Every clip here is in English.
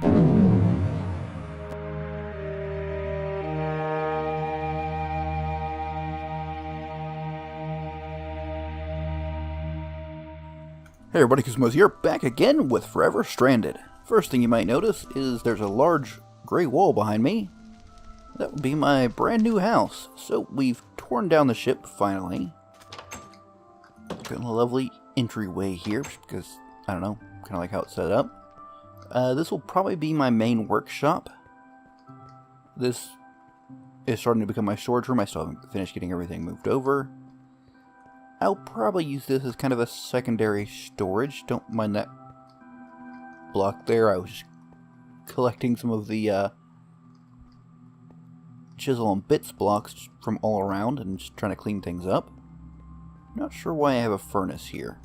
Hey everybody, Koosemose here, back again with Forever Stranded. First thing you might notice is there's a large gray wall behind me. That would be my brand new house. So we've torn down the ship, finally. Got a lovely entryway here, because, I don't know, kind of like how it's set up. This will probably be my main workshop. This is starting to become my storage room. I still haven't finished getting everything moved over. I'll probably use this as kind of a secondary storage. Don't mind that block there. I was just collecting some of the chisel and bits blocks from all around and just trying to clean things up. Not sure why I have a furnace here.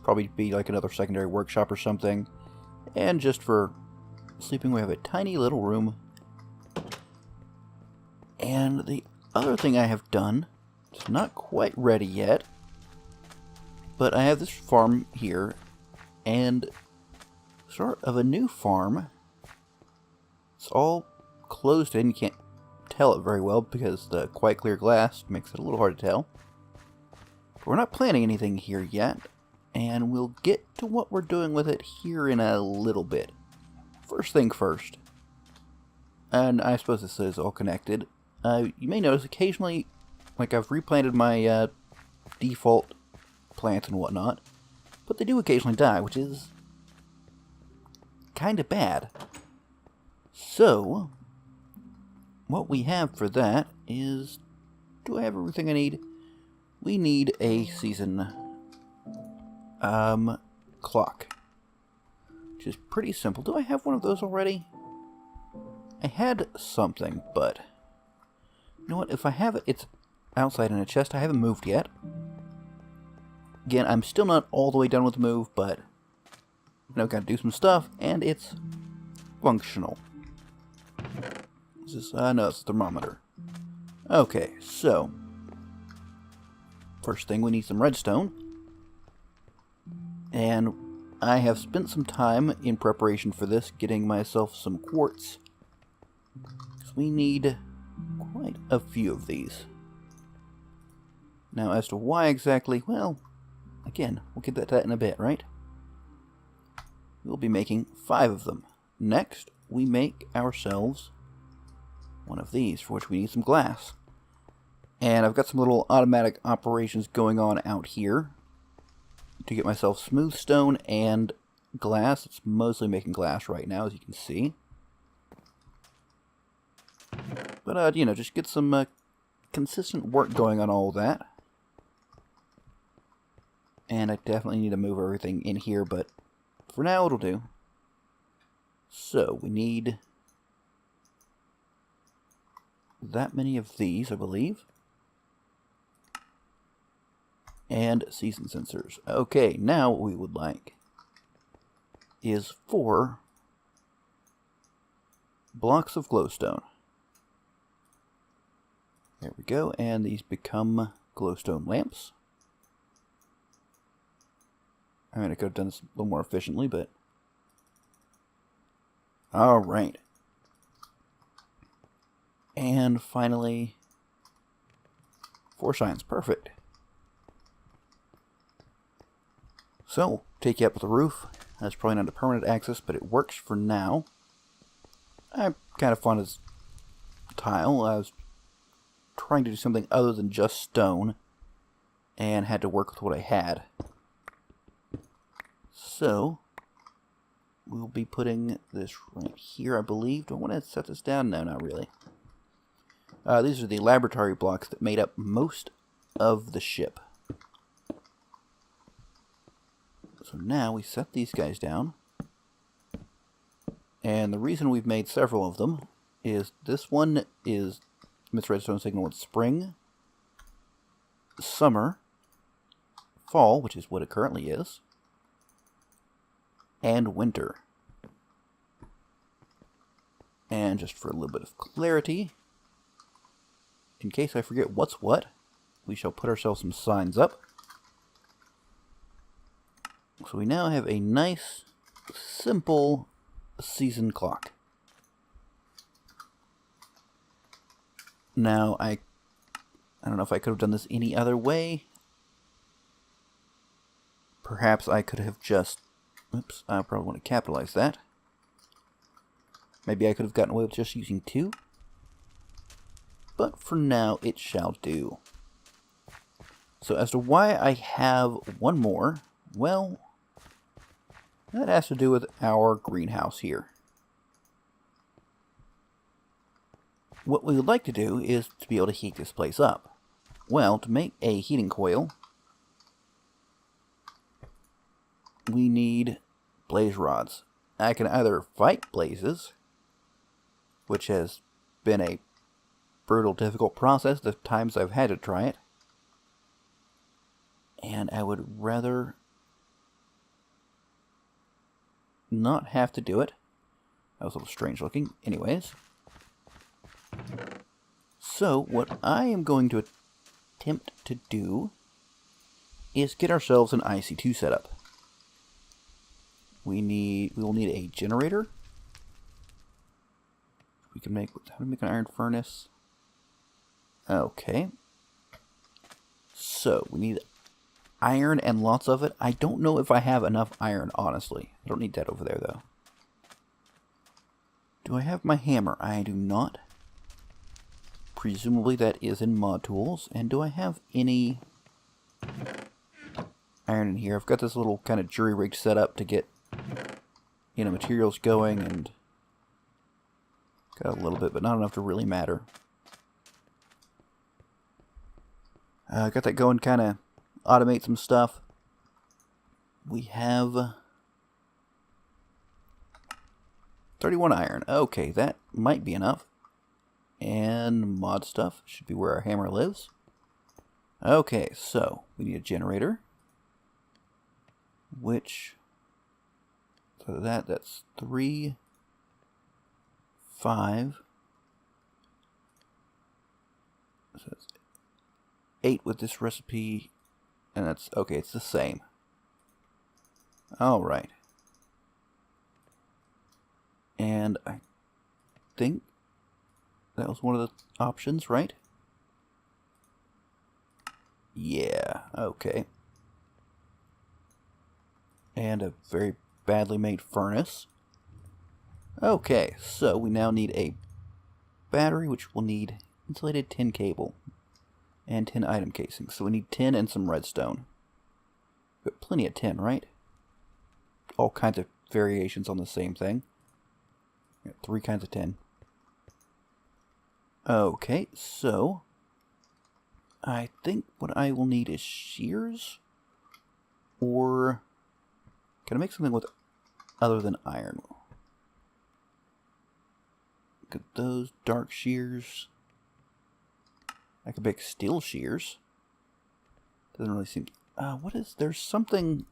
Probably be like another secondary workshop or something. And just for sleeping, we have a tiny little room. And the other thing I have done, it's not quite ready yet, but I have this farm here, and sort of a new farm. It's all closed in. You can't tell it very well because the quite clear glass makes it a little hard to tell. But we're not planning anything here yet, and we'll get to what we're doing with it here in a little bit. First thing first, and I suppose this is all connected, you may notice occasionally, like, I've replanted my default plants and whatnot, but they do occasionally die, which is kind of bad. So, what we have for that is, do I have everything I need? We need a season clock, which is pretty simple. Do I have one of those already? I had something, but you know what? If I have it, it's outside in a chest. I haven't moved yet. Again, I'm still not all the way done with the move, but you know, gotta do some stuff, and it's functional. Is this, no, it's a thermometer. Okay, so first thing, we need some redstone, and I have spent some time in preparation for this, getting myself some quartz, because we need quite a few of these. Now, as to why exactly, well, again, we'll get to that in a bit, right? We'll be making 5 of them. Next, we make ourselves one of these, for which we need some glass. And I've got some little automatic operations going on out here to get myself smooth stone and glass. It's mostly making glass right now, as you can see. But, you know, just get some consistent work going on all that. And I definitely need to move everything in here, but for now it'll do. So, we need that many of these, I believe. And season sensors. Okay, now what we would like is 4 blocks of glowstone. There we go, and these become glowstone lamps. I mean, I could have done this a little more efficiently, but alright. And finally, 4 signs. Perfect. So, take you up with the roof. That's probably not a permanent access, but it works for now. I'm kind of fond of this tile. I was trying to do something other than just stone, and had to work with what I had. So, we'll be putting this right here, I believe. Do I want to set this down? No, not really. These are the laboratory blocks that made up most of the ship. So now we set these guys down. And the reason we've made several of them is this one is emits redstone signal in spring, summer, fall, which is what it currently is, and winter. And just for a little bit of clarity, in case I forget what's what, we shall put ourselves some signs up. So we now have a nice simple season clock. Now, I don't know if I could have done this any other way. Perhaps I could have just... Oops, I probably want to capitalize that. Maybe I could have gotten away with just using 2. But for now, it shall do. So as to why I have 1 more, well, that has to do with our greenhouse here. What we would like to do is to be able to heat this place up. Well, to make a heating coil, we need blaze rods. I can either fight blazes, which has been a brutal, difficult process the times I've had to try it, and I would rather not have to do it. That was a little strange looking. Anyways. So, what I am going to attempt to do is get ourselves an IC2 setup. We will need a generator. We can make, how do we make an iron furnace? Okay. So, we need iron and lots of it. I don't know if I have enough iron, honestly. I don't need that over there, though. Do I have my hammer? I do not. Presumably that is in mod tools. And do I have any iron in here? I've got this little kind of jury rig set up to get, you know, materials going, and got a little bit, but not enough to really matter. Got that going, kind of automate some stuff. We have 31 iron. Okay, that might be enough. And mod stuff should be where our hammer lives. Okay, so we need a generator, which, so that's 3, 5, so that's 8 with this recipe, and that's, okay, it's the same. Alright. And I think that was one of the options, right? Yeah, okay. And a very badly made furnace. Okay, so we now need a battery, which will need insulated tin cable and tin item casings. So we need tin and some redstone. We've got plenty of tin, right? All kinds of variations on the same thing. Got 3 kinds of tin. Okay, so I think what I will need is shears, or can I make something with other than iron? Look at those dark shears. I could make steel shears. Doesn't really seem. What is? There's something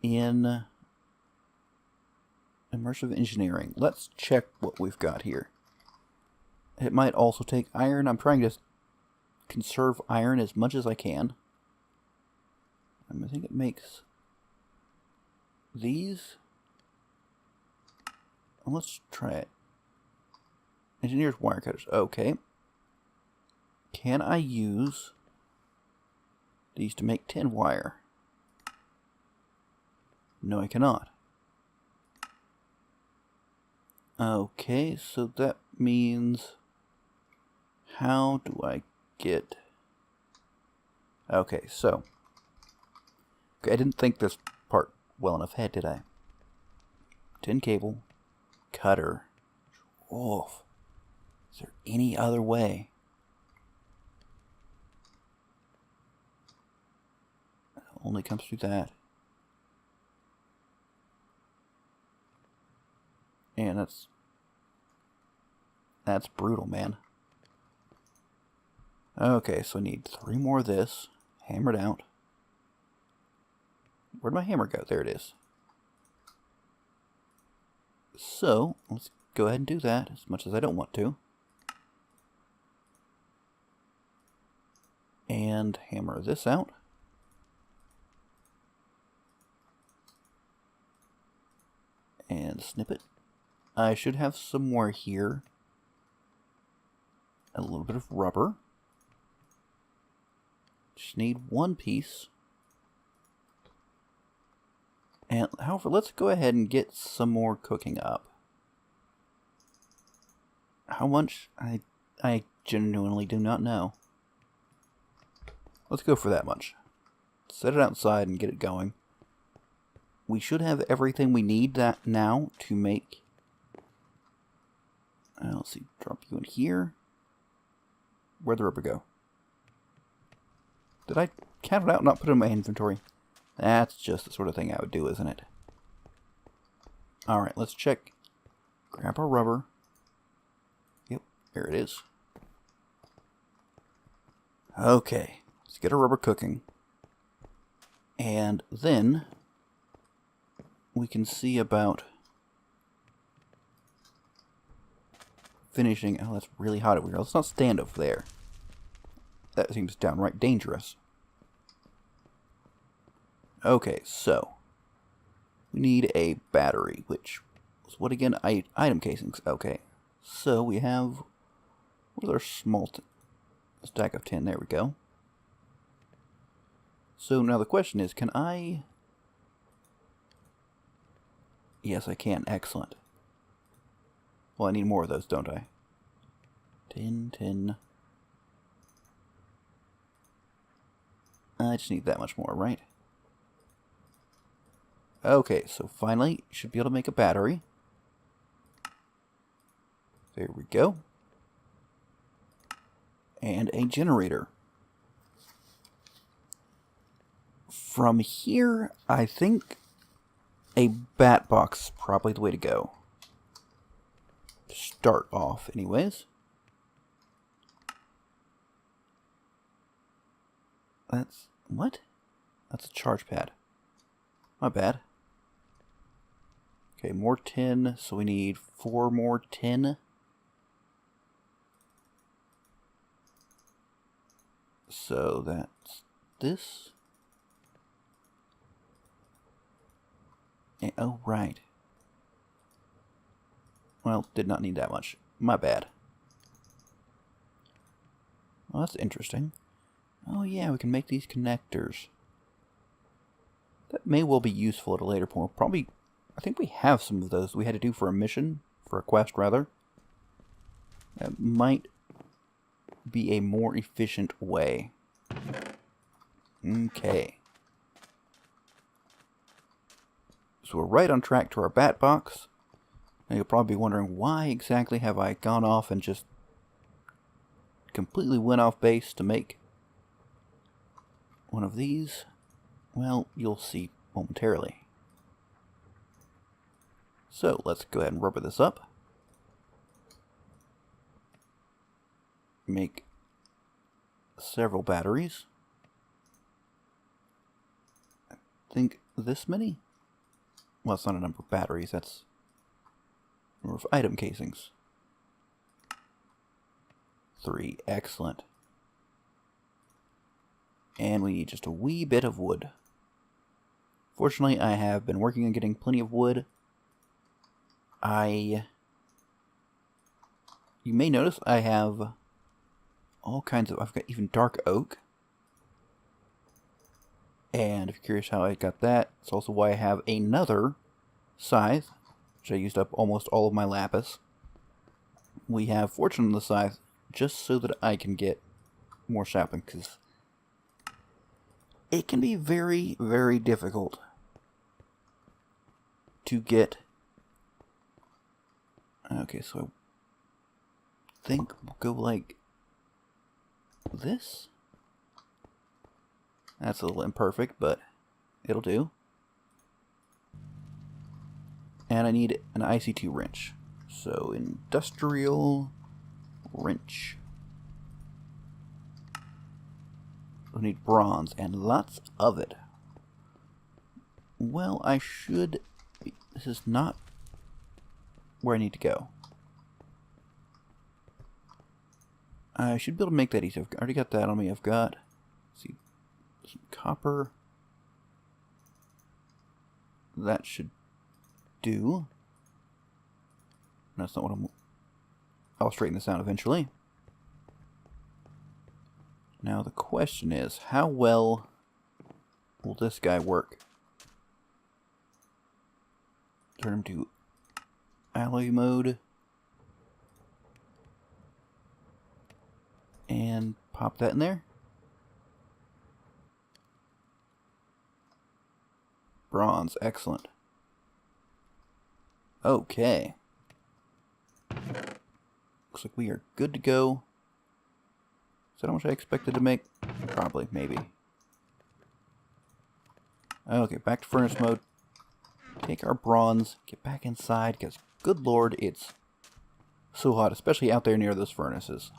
in immersive engineering. Let's check what we've got here. It might also take iron. I'm trying to conserve iron as much as I can. I think it makes these. Well, let's try it. Engineer's wire cutters. Okay. Can I use these to make tin wire? No, I cannot. Okay, so that means, how do I get... Okay, so... Okay, I didn't think this part well enough ahead, did I? Tin cable, cutter. Oh, is there any other way? It only comes through that. And that's brutal, man. Okay, so I need 3 more of this, hammered out. Where'd my hammer go? There it is. So, let's go ahead and do that, as much as I don't want to. And hammer this out. And snip it. I should have somewhere here a little bit of rubber. Just need one piece. And however, let's go ahead and get some more cooking up. How much? I genuinely do not know. Let's go for that much. Set it outside and get it going. We should have everything we need that now to make... let's see, drop you in here. Where'd the rubber go? Did I count it out and not put it in my inventory? That's just the sort of thing I would do, isn't it? Alright, let's check. Grab our rubber. Yep, there it is. Okay, let's get our rubber cooking. And then we can see about finishing. Oh, that's really hot over here. Let's not stand over there. That seems downright dangerous. Okay, so we need a battery, which was what again? Item casings. Okay, so we have, what are our small stack of 10? There we go. So now the question is, can I... Yes, I can. Excellent. Well, I need more of those, don't I? 10. I just need that much more, right? Okay, so finally, should be able to make a battery. There we go. And a generator. From here, I think a bat box is probably the way to go. To start off, anyways. That's... what? That's a charge pad. My bad. Okay, more tin, so we need 4 more tin. So that's this. And, oh, right. Well, did not need that much. My bad. Well, that's interesting. Oh yeah, we can make these connectors. That may well be useful at a later point. Probably, I think we have some of those we had to do for a mission, for a quest rather. That might be a more efficient way. Okay. So we're right on track to our bat box. Now you'll probably be wondering, why exactly have I gone off and just completely went off base to make one of these? Well, you'll see momentarily. So let's go ahead and rubber this up. Make several batteries. I think this many? Well, it's not a number of batteries, that's a number of item casings. 3, excellent. And we need just a wee bit of wood. Fortunately, I have been working on getting plenty of wood. You may notice I have all kinds of... I've got even dark oak. And if you're curious how I got that, it's also why I have another scythe, which I used up almost all of my lapis. We have fortune on the scythe just so that I can get more sapling, because it can be very, very difficult to get... Okay, so I think we'll go like this. That's a little imperfect, but it'll do. And I need an IC2 wrench. So, industrial wrench. We need bronze, and lots of it. Well, I should... This is not where I need to go. I should be able to make that easy. I've already got that on me. I've got... Let's see, some copper. That should do. That's not what I'll straighten this out eventually. Now the question is, how well will this guy work? Turn him to alloy mode. And pop that in there. Bronze, excellent. Okay. Looks like we are good to go. Is that how much I expected to make? Probably, maybe. Okay, back to furnace mode. Take our bronze, get back inside, because good lord, it's so hot, especially out there near those furnaces.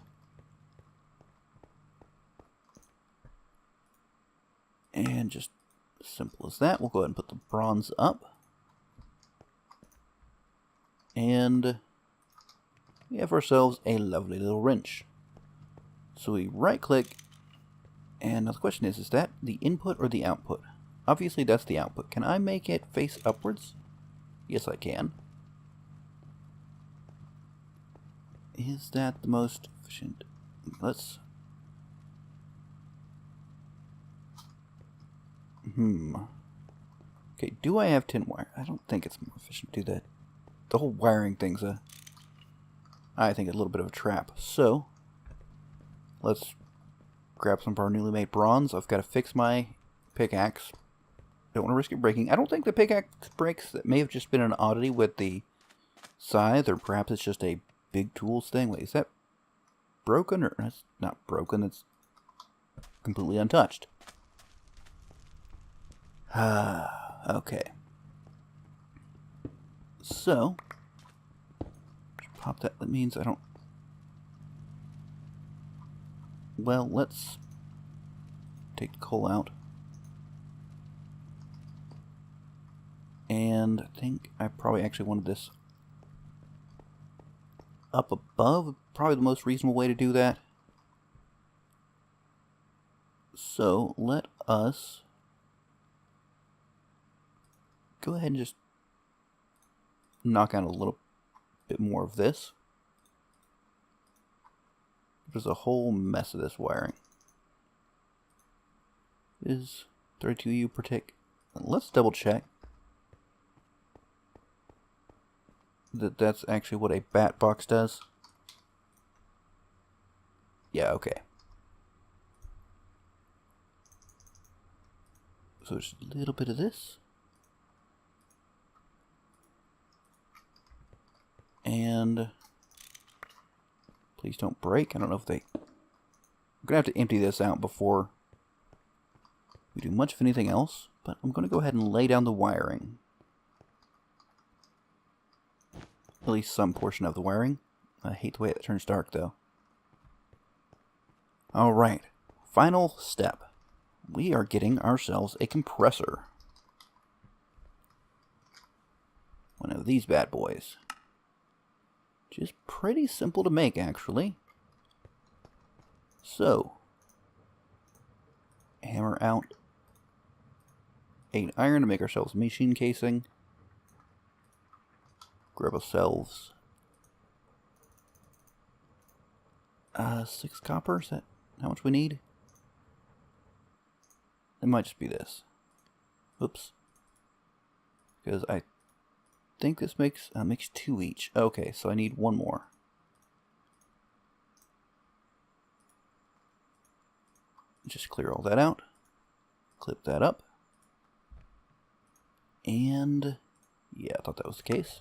And just as simple as that, we'll go ahead and put the bronze up. And we have ourselves a lovely little wrench. So we right click, and now the question is that the input or the output? Obviously that's the output. Can I make it face upwards? Yes, I can. Is that the most efficient? Let's... Okay, do I have tin wire? I don't think it's more efficient to do that. The whole wiring thing's I think, a little bit of a trap. So, let's grab some of our newly made bronze. I've got to fix my pickaxe. Don't want to risk it breaking. I don't think the pickaxe breaks. That may have just been an oddity with the scythe, or perhaps it's just a big tools thing. Wait, is that broken? Or that's not broken. It's completely untouched. Okay. So, pop that. That means I don't... Well, let's take the coal out. And I think I probably actually wanted this up above. Probably the most reasonable way to do that. So, let us go ahead and just knock out a little bit more of this. There's a whole mess of this wiring. Is 32U per tick? Let's double check that that's actually what a bat box does. Yeah, okay. So just a little bit of this. And please don't break. I don't know if they... I'm going to have to empty this out before we do much of anything else. But I'm going to go ahead and lay down the wiring. At least some portion of the wiring. I hate the way it turns dark, though. Alright. Final step. We are getting ourselves a compressor. One of these bad boys. Which is pretty simple to make, actually. So, hammer out 8 iron to make ourselves a machine casing. Grab ourselves 6 copper. Is that how much we need? It might just be this. Oops. Because I think this makes 2 each. Okay, so I need 1 more. Just clear all that out. Clip that up. And yeah, I thought that was the case.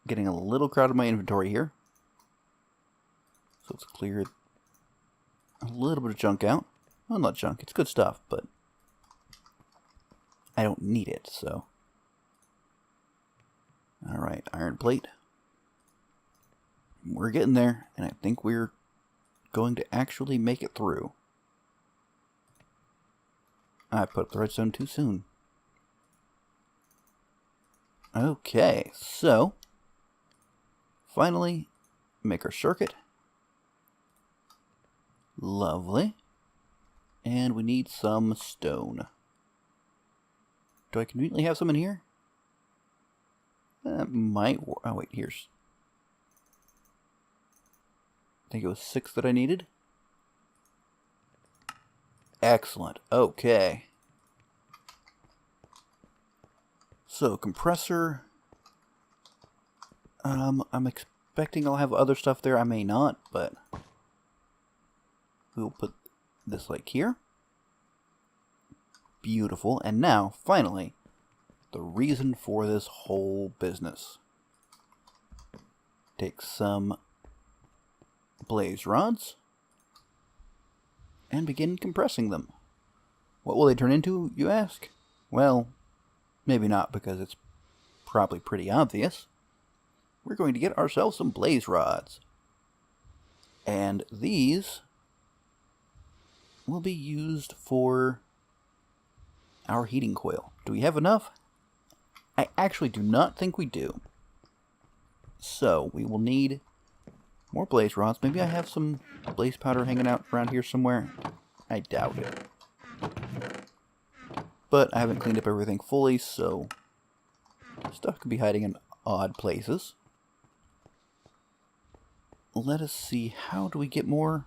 Getting a little crowded in my inventory here. So let's clear a little bit of junk out. Well, not junk, it's good stuff, but I don't need it, so. Alright, iron plate. We're getting there, and I think we're going to actually make it through. I put up the redstone too soon. Okay, so finally make our circuit. Lovely. And we need some stone. Do I conveniently have some in here? That might work. Oh, wait, here's... I think it was 6 that I needed. Excellent. Okay. So, compressor. I'm expecting I'll have other stuff there. I may not, but we'll put this like here. Beautiful. And now, finally, the reason for this whole business. Take some blaze rods and begin compressing them. What will they turn into, you ask? Well, maybe not, because it's probably pretty obvious. We're going to get ourselves some blaze rods. And these will be used for our heating coil. Do we have enough? I actually do not think we do. So, we will need more blaze rods. Maybe I have some blaze powder hanging out around here somewhere. I doubt it. But I haven't cleaned up everything fully, so stuff could be hiding in odd places. Let us see, how do we get more?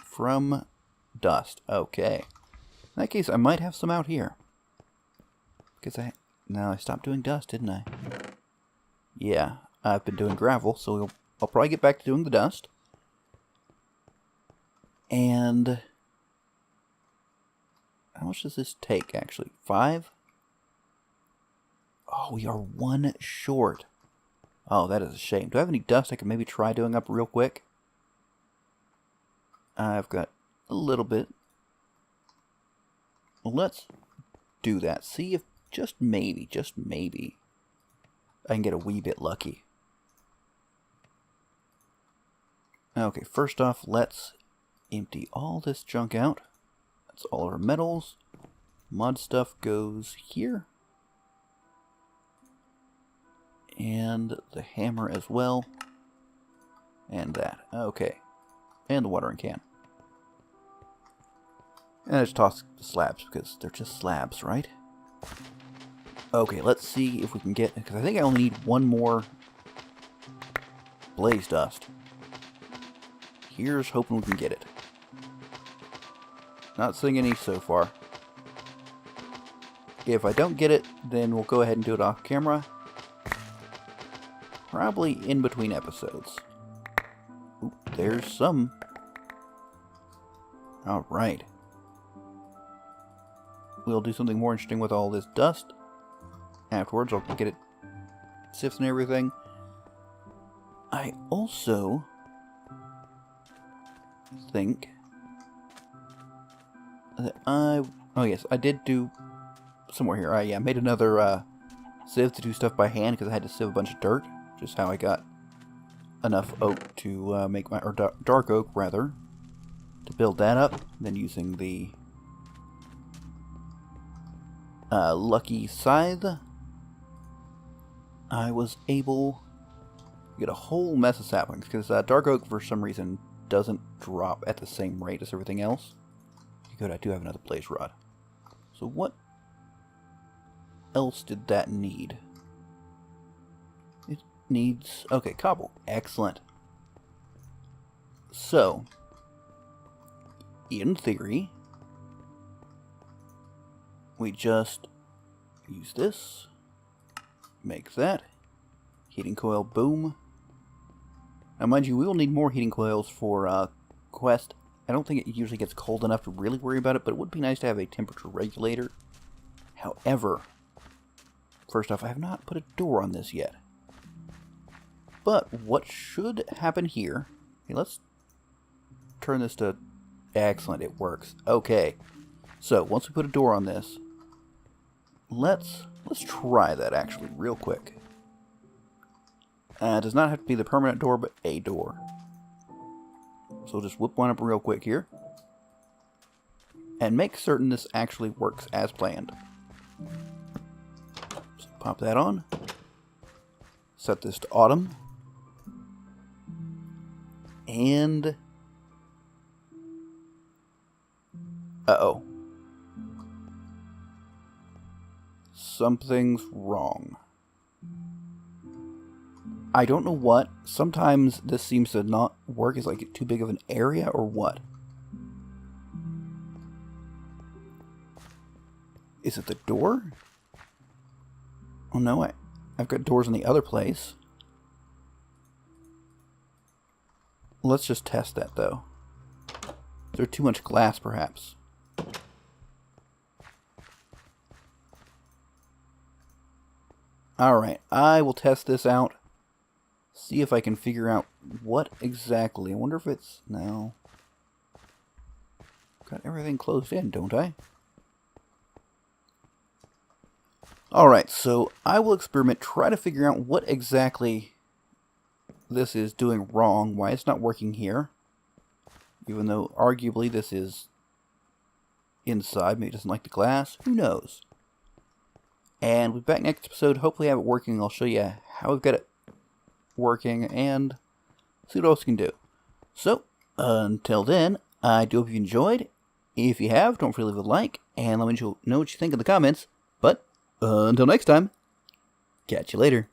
From dust. Okay. In that case, I might have some out here. Because I stopped doing dust, didn't I? Yeah, I've been doing gravel, so I'll probably get back to doing the dust. And how much does this take, actually? 5? Oh, we are 1 short. Oh, that is a shame. Do I have any dust I can maybe try doing up real quick? I've got a little bit. Well, let's do that. See if just maybe, I can get a wee bit lucky. Okay, first off, let's empty all this junk out. That's all our metals. Mod stuff goes here. And the hammer as well. And that. Okay. And the watering can. And I just toss the slabs because they're just slabs, right? Okay, let's see if we can get... Because I think I only need 1 more blaze dust. Here's hoping we can get it. Not seeing any so far. If I don't get it, then we'll go ahead and do it off camera. Probably in between episodes. Oop, there's some. Alright. We'll do something more interesting with all this dust. Afterwards, I'll get it sifted and everything. I also think that oh yes, I did do somewhere here. I made another sieve to do stuff by hand because I had to sieve a bunch of dirt. Just how I got enough oak to make my, or dark oak rather, to build that up. Then using the lucky scythe, I was able to get a whole mess of saplings because dark oak for some reason doesn't drop at the same rate as everything else. Good, I do have another blaze rod. So what else did that need? It needs... Okay, cobble. Excellent. So, in theory, we just use this, make that, heating coil, boom. Now mind you, we will need more heating coils for quest. I don't think it usually gets cold enough to really worry about it, but it would be nice to have a temperature regulator. However, first off, I have not put a door on this yet. But what should happen here... Okay, let's turn this to... Excellent, it works. Okay, so once we put a door on this, let's try that actually real quick. It does not have to be the permanent door, but a door. So we'll just whip one up real quick here. And make certain this actually works as planned. So pop that on. Set this to autumn. And... uh-oh. something's wrong. I don't know what. Sometimes this seems to not work. Is like too big of an area or what? Is it the door? Oh no, I've got doors in the other place. Let's just test that though. Is there too much glass perhaps? Alright, I will test this out. See if I can figure out what exactly. I wonder if it's... No. Got everything closed in, don't I? Alright, so I will experiment, try to figure out what exactly this is doing wrong, why it's not working here. Even though, arguably, this is inside. Maybe it doesn't like the glass. Who knows? And we'll be back next episode. Hopefully I have it working. I'll show you how I've got it working and see what else we can do. So, until then, I do hope you enjoyed. If you have, don't forget to leave a like, and let me know what you think in the comments. But, until next time, catch you later.